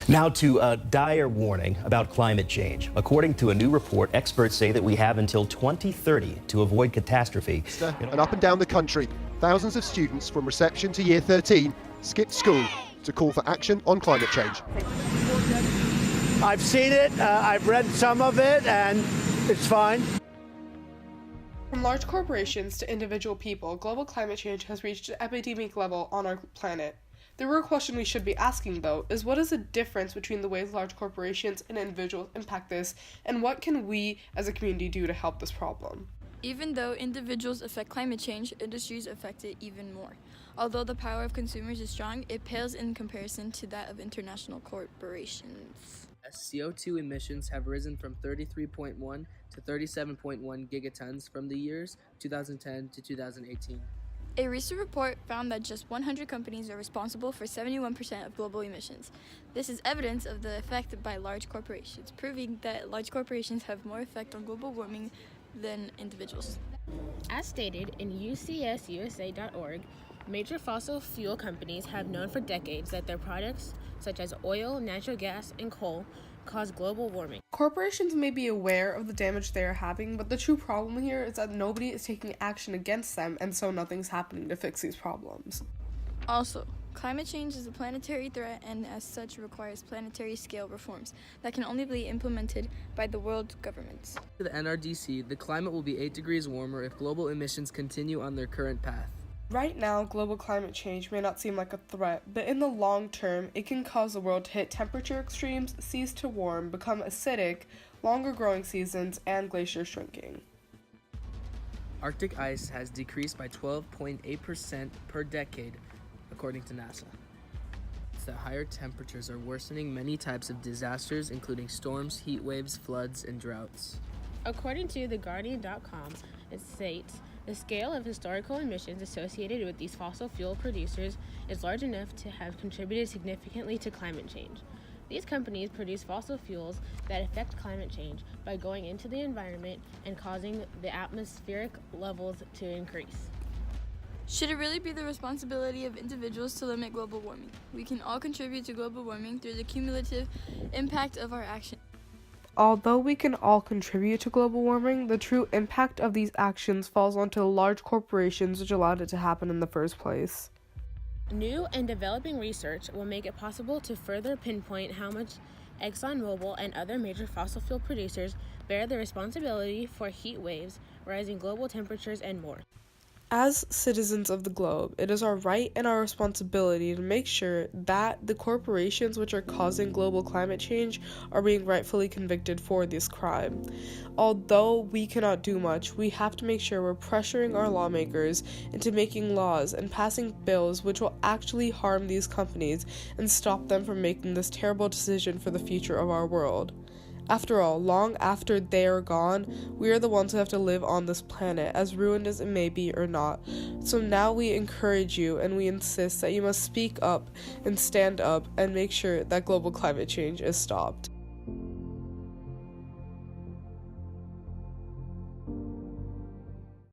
Now to a dire warning about climate change. According to a new report, experts say that we have until 2030 to avoid catastrophe. And up and down the country, thousands of students from reception to year 13 skipped school to call for action on climate change. I've seen it, I've read some of it, and it's fine. From large corporations to individual people, global climate change has reached an epidemic level on our planet. The real question we should be asking, though, is what is the difference between the ways large corporations and individuals impact this, and what can we as a community do to help this problem? Even though individuals affect climate change, industries affect it even more. Although the power of consumers is strong, it pales in comparison to that of international corporations. CO2 emissions have risen from 33.1 to 37.1 gigatons from the years 2010 to 2018. A recent report found that just 100 companies are responsible for 71% of global emissions. This is evidence of the effect by large corporations, proving that large corporations have more effect on global warming than individuals. As stated in UCSUSA.org, major fossil fuel companies have known for decades that their products, such as oil, natural gas, and coal, cause global warming. Corporations may be aware of the damage they are having, but the true problem here is that nobody is taking action against them, and so nothing's happening to fix these problems. Also, climate change is a planetary threat and as such requires planetary scale reforms that can only be implemented by the world governments. To the NRDC, the climate will be 8 degrees warmer if global emissions continue on their current path. Right now, global climate change may not seem like a threat, but in the long term, it can cause the world to hit temperature extremes, seas to warm, become acidic, longer growing seasons, and glaciers shrinking. Arctic ice has decreased by 12.8% per decade, according to NASA. The higher temperatures are worsening many types of disasters, including storms, heat waves, floods, and droughts. According to TheGuardian.com, it states, the scale of historical emissions associated with these fossil fuel producers is large enough to have contributed significantly to climate change. These companies produce fossil fuels that affect climate change by going into the environment and causing the atmospheric levels to increase. Should it really be the responsibility of individuals to limit global warming? We can all contribute to global warming through the cumulative impact of our actions. Although we can all contribute to global warming, the true impact of these actions falls onto large corporations which allowed it to happen in the first place. New and developing research will make it possible to further pinpoint how much ExxonMobil and other major fossil fuel producers bear the responsibility for heat waves, rising global temperatures, and more. As citizens of the globe, it is our right and our responsibility to make sure that the corporations which are causing global climate change are being rightfully convicted for this crime. Although we cannot do much, we have to make sure we're pressuring our lawmakers into making laws and passing bills which will actually harm these companies and stop them from making this terrible decision for the future of our world. After all, long after they are gone, we are the ones who have to live on this planet, as ruined as it may be or not. So now we encourage you and we insist that you must speak up and stand up and make sure that global climate change is stopped.